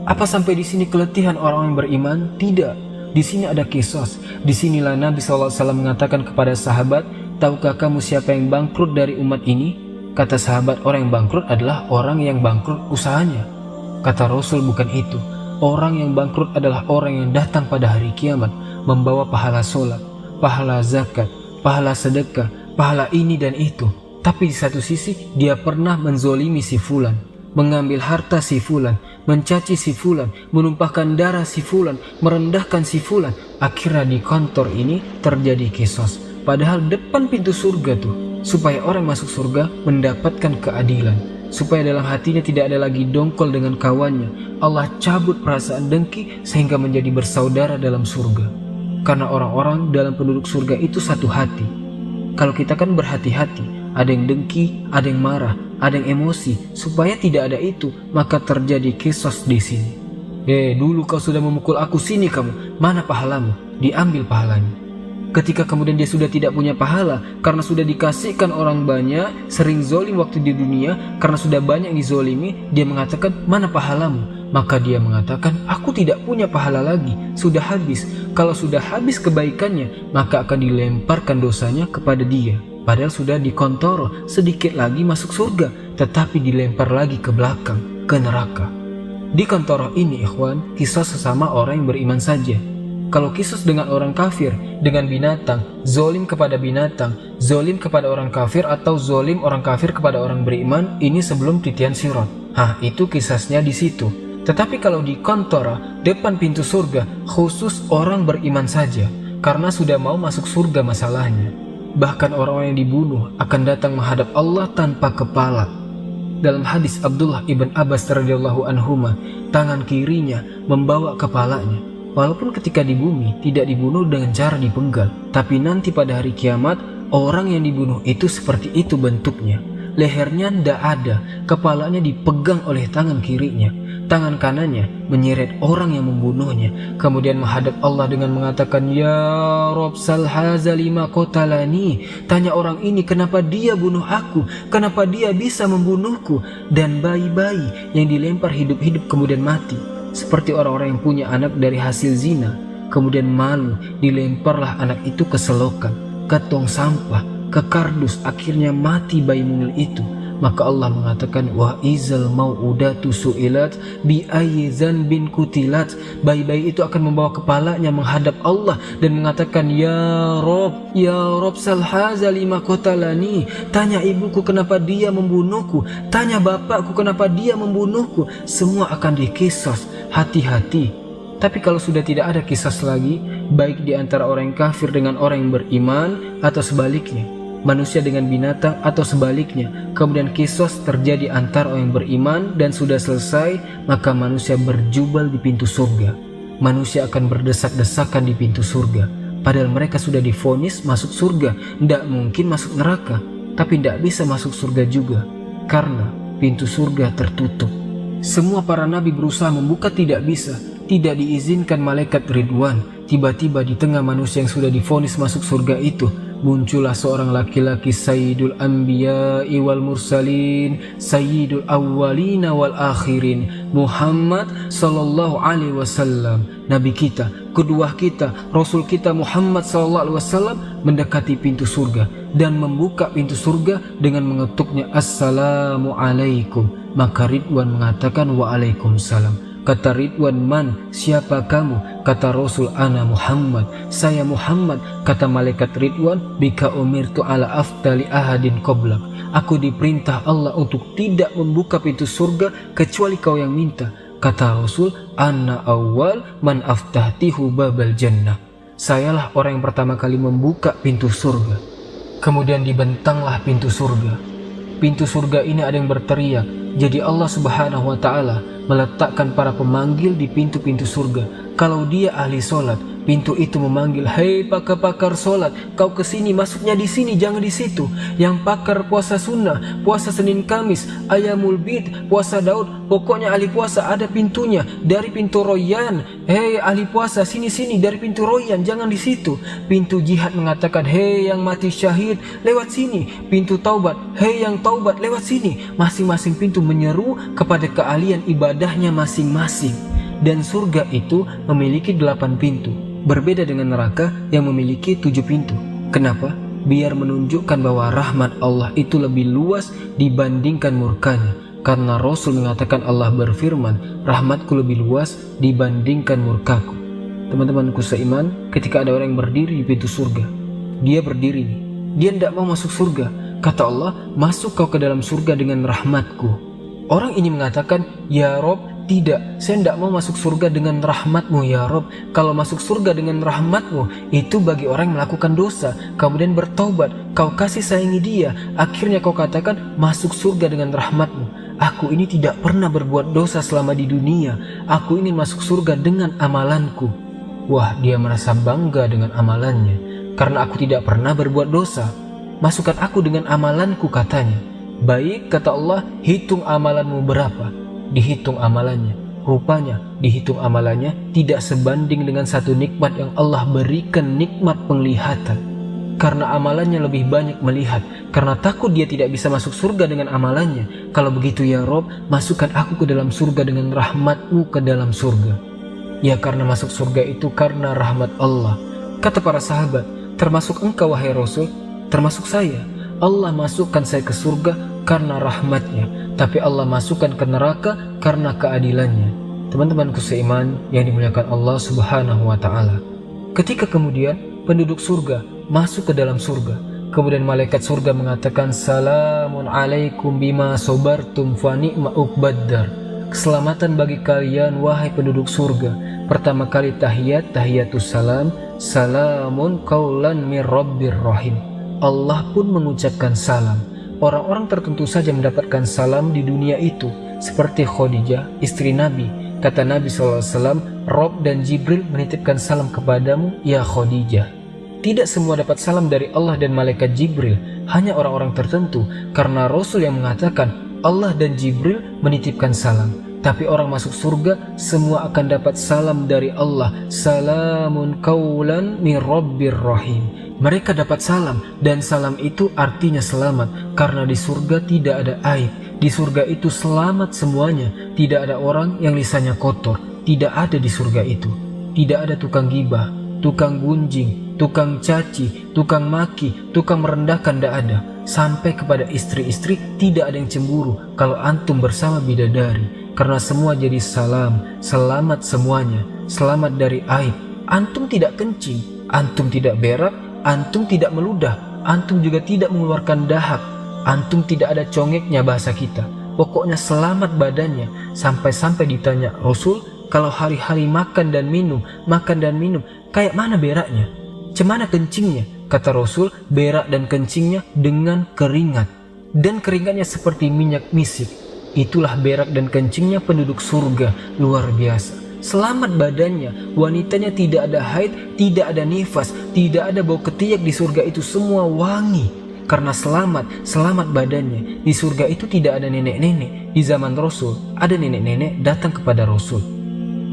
Apa sampai di sini keletihan orang yang beriman? Tidak. Di sini ada kisos. Disinilah Nabi SAW mengatakan kepada sahabat, tahukah kamu siapa yang bangkrut dari umat ini? Kata sahabat, orang yang bangkrut adalah orang yang bangkrut usahanya. Kata Rasul, bukan itu. Orang yang bangkrut adalah orang yang datang pada hari kiamat membawa pahala sholat, pahala zakat, pahala sedekah, pahala ini dan itu. Tapi di satu sisi dia pernah menzolimi si fulan, mengambil harta si fulan, mencaci si fulan, menumpahkan darah si fulan, merendahkan si fulan. Akhirnya di kantor ini terjadi kisos. Padahal depan pintu surga tuh, supaya orang masuk surga mendapatkan keadilan, supaya dalam hatinya tidak ada lagi dongkol dengan kawannya. Allah cabut perasaan dengki sehingga menjadi bersaudara dalam surga. Karena orang-orang dalam penduduk surga itu satu hati. Kalau kita kan berhati-hati, ada yang dengki, ada yang marah, ada yang emosi. Supaya tidak ada itu, maka terjadi kisos di sini. Dulu kau sudah memukul aku, sini kamu, mana pahalamu? Diambil pahalanya. Ketika kemudian dia sudah tidak punya pahala karena sudah dikasihkan orang banyak, sering zolim waktu di dunia, karena sudah banyak yang dizolimi, dia mengatakan, mana pahalamu? Maka dia mengatakan, aku tidak punya pahala lagi, sudah habis. Kalau sudah habis kebaikannya, maka akan dilemparkan dosanya kepada dia. Padahal sudah dikontoroh, sedikit lagi masuk surga, tetapi dilempar lagi ke belakang, ke neraka. Di kontoroh ini, ikhwan, kisah sesama orang yang beriman saja. Kalau kisos dengan orang kafir, dengan binatang, zolim kepada binatang, zolim kepada orang kafir, atau zolim orang kafir kepada orang beriman, ini sebelum titian sirat. Itu kisahnya di situ. Tetapi kalau di kontoroh, depan pintu surga, khusus orang beriman saja, karena sudah mau masuk surga masalahnya. Bahkan orang yang dibunuh akan datang menghadap Allah tanpa kepala. Dalam hadis Abdullah ibn Abbas radhiyallahu anhuma, tangan kirinya membawa kepalanya. Walaupun ketika di bumi tidak dibunuh dengan cara dipenggal, tapi nanti pada hari kiamat orang yang dibunuh itu seperti itu bentuknya. Lehernya tidak ada, kepalanya dipegang oleh tangan kirinya, tangan kanannya menyeret orang yang membunuhnya, kemudian menghadap Allah dengan mengatakan, ya Rob sal haza lima qatalani. Tanya orang ini, kenapa dia bunuh aku, kenapa dia bisa membunuhku. Dan bayi-bayi yang dilempar hidup-hidup kemudian mati, seperti orang-orang yang punya anak dari hasil zina, kemudian malu, dilemparlah anak itu ke selokan, ke tong sampah, ke kardus, akhirnya mati bayi mungil itu. Maka Allah mengatakan, wa izal mau'udatu su'ilat bi ayyi dzanbin kutilat. Bayi-bayi itu akan membawa kepalanya menghadap Allah dan mengatakan, ya Rob sal haza lima qatalani. Tanya ibuku kenapa dia membunuhku, tanya bapakku kenapa dia membunuhku. Semua akan dikisos. Hati-hati. Tapi kalau sudah tidak ada kisas lagi, baik di antara orang yang kafir dengan orang yang beriman, atau sebaliknya, manusia dengan binatang atau sebaliknya, kemudian kisos terjadi antara orang yang beriman dan sudah selesai, maka manusia berjubel di pintu surga. Manusia akan berdesak-desakan di pintu surga, padahal mereka sudah divonis masuk surga, tidak mungkin masuk neraka, tapi tidak bisa masuk surga juga, karena pintu surga tertutup. Semua para nabi berusaha membuka, tidak bisa, tidak diizinkan malaikat Ridwan. Tiba-tiba di tengah manusia yang sudah divonis masuk surga itu, muncullah seorang laki-laki, Sayyidul Anbiya'i wal Mursalin, Sayyidul Awwalina wal Akhirin, Muhammad sallallahu alaihi wasallam. Nabi kita, kedua kita, Rasul kita Muhammad sallallahu alaihi wasallam mendekati pintu surga dan membuka pintu surga dengan mengetuknya, Assalamu alaikum. Maka Ridwan mengatakan, Waalaikumsalam. Kata Ridwan, man, siapa kamu? Kata Rasul, ana Muhammad, saya Muhammad. Kata malaikat Ridwan, bika umirtu ala aftali ahadin qoblak. Aku diperintah Allah untuk tidak membuka pintu surga kecuali kau yang minta. Kata Rasul, ana awal man aftahtihu babal jannah. Sayalah orang yang pertama kali membuka pintu surga. Kemudian dibentanglah pintu surga. Pintu surga ini ada yang berteriak. Jadi Allah Subhanahu wa ta'ala meletakkan para pemanggil di pintu-pintu surga. Kalau dia ahli sholat, Pintu itu memanggil, "Hei pakar-pakar sholat, kau kesini, masuknya di sini, jangan di situ. Yang pakar puasa sunnah, puasa Senin Kamis, Ayamul Bid, puasa Daud, pokoknya ahli puasa ada pintunya, dari pintu Royan. Hei ahli puasa, sini-sini dari pintu Royan, jangan di situ." Pintu jihad mengatakan, "Hei yang mati syahid, lewat sini." Pintu taubat, "Hei yang taubat, lewat sini." Masing-masing pintu menyeru kepada keahlian ibadahnya masing-masing. Dan surga itu memiliki 8 pintu. Berbeda dengan neraka yang memiliki 7 pintu. Kenapa? Biar menunjukkan bahwa rahmat Allah itu lebih luas dibandingkan murkanya. Karena Rasul mengatakan, Allah berfirman, rahmatku lebih luas dibandingkan murkaku. Teman-temanku seiman, ketika ada orang yang berdiri di pintu surga, dia berdiri nih, dia tidak mau masuk surga. Kata Allah, masuk kau ke dalam surga dengan rahmatku. Orang ini mengatakan, "Ya Rob, tidak, saya tidak mau masuk surga dengan rahmatmu ya Rob. Kalau masuk surga dengan rahmatmu, itu bagi orang yang melakukan dosa, kemudian bertaubat, kau kasih sayangi dia, akhirnya kau katakan masuk surga dengan rahmatmu. Aku ini tidak pernah berbuat dosa selama di dunia, aku ingin masuk surga dengan amalanku." Wah, dia merasa bangga dengan amalannya. Karena aku tidak pernah berbuat dosa, masukkan aku dengan amalanku, katanya. Baik, kata Allah, hitung amalanmu berapa. Dihitung amalannya, rupanya dihitung amalannya tidak sebanding dengan satu nikmat yang Allah berikan, nikmat penglihatan. Karena amalannya lebih banyak melihat, karena takut dia tidak bisa masuk surga dengan amalannya. Kalau begitu ya Rob, masukkan aku ke dalam surga dengan rahmatmu ke dalam surga. Ya, karena masuk surga itu karena rahmat Allah. Kata para sahabat, termasuk engkau wahai Rasul, termasuk saya. Allah masukkan saya ke surga karena rahmatnya, tapi Allah masukkan ke neraka karena keadilannya. Teman-temanku seiman yang dimuliakan Allah Subhanahu wa ta'ala, ketika kemudian penduduk surga masuk ke dalam surga, kemudian malaikat surga mengatakan, "Salamun alaikum bima sobartum fa ni'ma uqbaddar." Keselamatan bagi kalian wahai penduduk surga. Pertama kali tahiyatus salam, salamun qaulan mir rabbir rahim. Allah pun mengucapkan salam. Orang-orang tertentu saja mendapatkan salam di dunia itu, seperti Khadijah, istri Nabi. Kata Nabi SAW, Rob dan Jibril menitipkan salam kepadamu, ya Khadijah. Tidak semua dapat salam dari Allah dan malaikat Jibril, hanya orang-orang tertentu, karena Rasul yang mengatakan Allah dan Jibril menitipkan salam. Tapi orang masuk surga semua akan dapat salam dari Allah, salamun qaulan mir rabbir rahim. Mereka dapat salam, dan salam itu artinya selamat, karena di surga tidak ada aib. Di surga itu selamat semuanya, tidak ada orang yang lisannya kotor, tidak ada di surga itu. Tidak ada tukang gibah, tukang gunjing, tukang caci, tukang maki, tukang merendahkan, tidak ada. Sampai kepada istri-istri tidak ada yang cemburu kalau antum bersama bidadari, karena semua jadi salam, selamat semuanya, selamat dari aib. Antum tidak kencing, antum tidak berak, antum tidak meludah, antum juga tidak mengeluarkan dahak, antum tidak ada congeknya bahasa kita. Pokoknya selamat badannya. Sampai-sampai ditanya, Rasul, kalau hari-hari makan dan minum, kayak mana beraknya? Cemana kencingnya? Kata Rasul, berak dan kencingnya dengan keringat. Dan keringatnya seperti minyak misik. Itulah berak dan kencingnya penduduk surga, luar biasa. Selamat badannya, wanitanya tidak ada haid, tidak ada nifas, tidak ada bau ketiak di surga itu, semua wangi. Karena selamat badannya. Di surga itu tidak ada nenek-nenek. Di zaman Rasul, ada nenek-nenek datang kepada Rasul.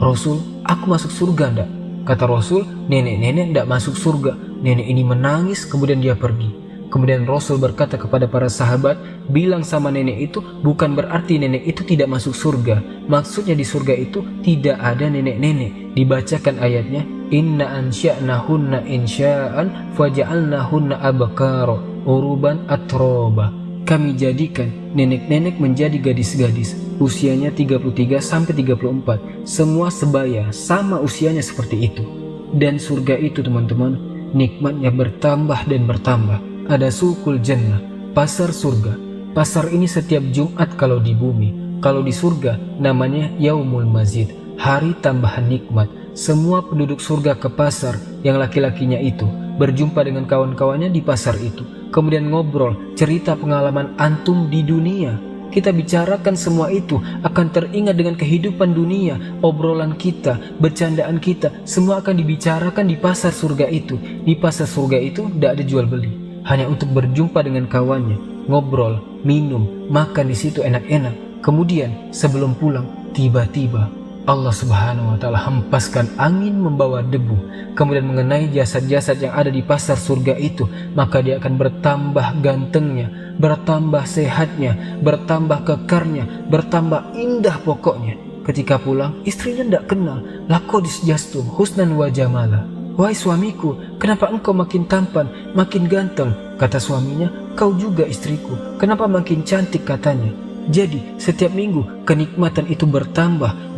Rasul, aku masuk surga enggak? Kata Rasul, nenek-nenek enggak masuk surga. Nenek ini menangis, kemudian dia pergi. Kemudian Rasul berkata kepada para sahabat, bilang sama nenek itu, bukan berarti nenek itu tidak masuk surga. Maksudnya di surga itu tidak ada nenek-nenek. Dibacakan ayatnya, Inna ansya'nahunna insya'an faja'alnahunna abakara uruban atroba. Kami jadikan nenek-nenek menjadi gadis-gadis, usianya 33 sampai 34. Semua sebaya, sama usianya seperti itu. Dan surga itu teman-teman, nikmatnya bertambah dan bertambah. Ada sukul jannah, pasar surga. Pasar ini setiap Jumat kalau di bumi. Kalau di surga namanya Yaumul Mazid, hari tambahan nikmat. Semua penduduk surga ke pasar, yang laki-lakinya itu berjumpa dengan kawan-kawannya di pasar itu. Kemudian ngobrol, cerita pengalaman antum di dunia. kita bicarakan semua itu akan teringat dengan kehidupan dunia, obrolan kita, bercandaan kita, semua akan dibicarakan di pasar surga itu. Di pasar surga itu tidak ada jual beli, hanya untuk berjumpa dengan kawannya, ngobrol, minum, makan di situ enak-enak. Kemudian sebelum pulang, tiba-tiba Allah Subhanahu wa Ta'ala hempaskan angin membawa debu, kemudian mengenai jasad-jasad yang ada di pasar surga itu, maka dia akan bertambah gantengnya, bertambah sehatnya, bertambah kekarnya, bertambah indah pokoknya. Ketika pulang, istrinya tidak kenal. Laqad jastum husnan wa jamala. Wahai suamiku, kenapa engkau makin tampan, makin ganteng? Kata suaminya, kau juga istriku, kenapa makin cantik? Katanya. Jadi setiap minggu kenikmatan itu bertambah,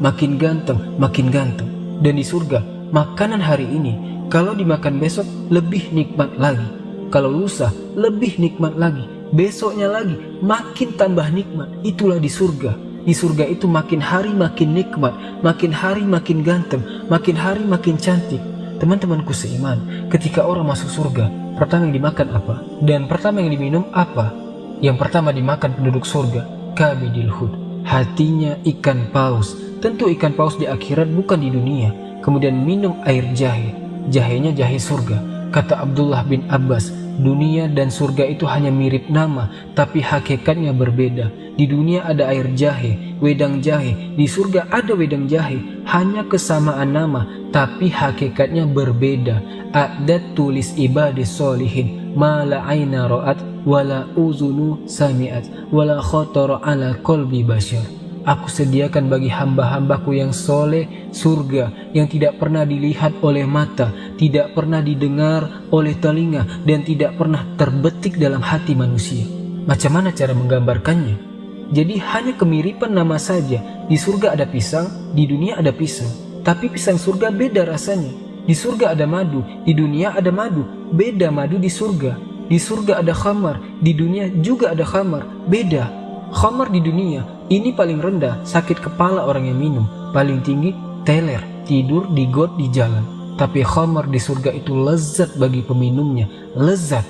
makin ganteng, makin ganteng. Dan di surga, makanan hari ini kalau dimakan besok lebih nikmat lagi, kalau lusa lebih nikmat lagi, besoknya lagi makin tambah nikmat. Itulah di surga. Di surga itu makin hari makin nikmat, makin hari makin ganteng, makin hari makin cantik. Teman-temanku seiman, ketika orang masuk surga, pertama yang dimakan apa? Dan pertama yang diminum apa? Yang pertama dimakan penduduk surga, kabidil hud, hatinya ikan paus. Tentu ikan paus di akhirat, bukan di dunia. Kemudian minum air jahe, jahenya jahe surga. Kata Abdullah bin Abbas, dunia dan surga itu hanya mirip nama, tapi hakikatnya berbeda. Di dunia ada air jahe, wedang jahe. Di surga ada wedang jahe, hanya kesamaan nama, tapi hakikatnya berbeda. A'dat tulis ibadis solihin, ma la aina ra'at, wala uzunu sami'at, wala khatara ala qalbi bashar. Aku sediakan bagi hamba-hambaku yang soleh surga yang tidak pernah dilihat oleh mata, tidak pernah didengar oleh telinga, dan tidak pernah terbetik dalam hati manusia. Macam mana cara menggambarkannya? Jadi hanya kemiripan nama saja. Di surga ada pisang, di dunia ada pisang, tapi pisang surga beda rasanya. Di surga ada madu, di dunia ada madu, beda madu di surga. Di surga ada khamar, di dunia juga ada khamar, beda. Khamar di dunia ini paling rendah, sakit kepala orang yang minum. Paling tinggi, teler, tidur di got di jalan. Tapi khamar di surga itu lezat bagi peminumnya, lezat.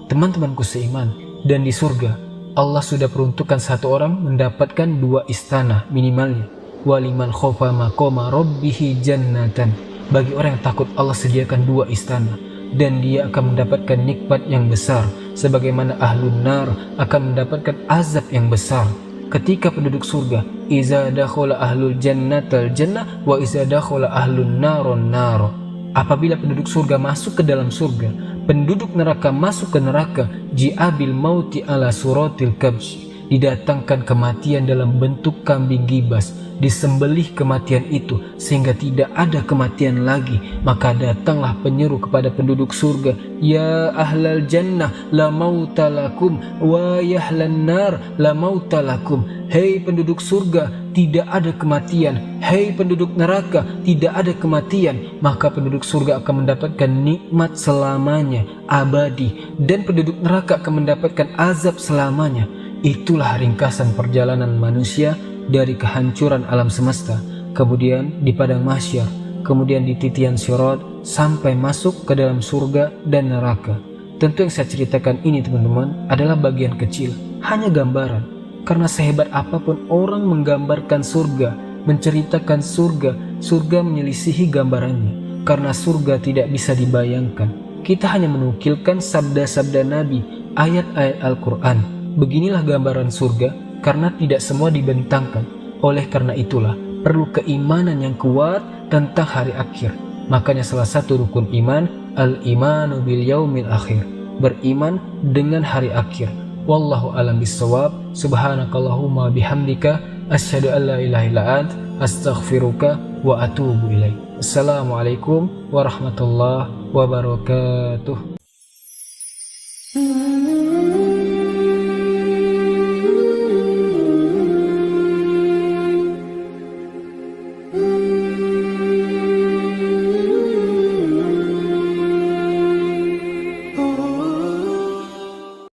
Teman-temanku seiman, dan di surga Allah sudah peruntukkan satu orang mendapatkan 2 istana minimalnya. Waliman khofa maqama rabbihi jannatan. Bagi orang yang takut, Allah sediakan 2 istana, dan dia akan mendapatkan nikmat yang besar, sebagaimana ahlun nar akan mendapatkan azab yang besar. Ketika penduduk surga, iza dakhala ahlul jannatal jannah wa iza dakhala ahlun naron naro. Apabila penduduk surga masuk ke dalam surga, penduduk neraka masuk ke neraka, ji'abil mauti ala suratil kabsh, didatangkan kematian dalam bentuk kambing gibas, disembelih kematian itu sehingga tidak ada kematian lagi. Maka datanglah penyeru kepada penduduk surga, ya ahlal jannah la mauta lakum wa ya ahlan nar la mauta lakum. Hei penduduk surga, tidak ada kematian. Hei penduduk neraka, tidak ada kematian. Maka penduduk surga akan mendapatkan nikmat selamanya, abadi, dan penduduk neraka akan mendapatkan azab selamanya. Itulah ringkasan perjalanan manusia dari kehancuran alam semesta, kemudian di padang mahsyar, kemudian di titian sirat, sampai masuk ke dalam surga dan neraka. Tentu yang saya ceritakan ini teman-teman adalah bagian kecil, hanya gambaran. Karena sehebat apapun orang menggambarkan surga, menceritakan surga, surga menyelisihi gambarannya. Karena surga tidak bisa dibayangkan. Kita hanya menukilkan sabda-sabda Nabi, ayat-ayat Al-Quran. Beginilah gambaran surga, karena tidak semua dibentangkan. Oleh karena itulah perlu keimanan yang kuat tentang hari akhir. Makanya salah satu rukun iman, al-imanu bil yaumil akhir, beriman dengan hari akhir. Wallahu alam bissawab. Subhanakallahumma bihamdika asyhadu an la ilaha illa ant astaghfiruka wa atubu ilaik. Assalamualaikum warahmatullahi wabarakatuh.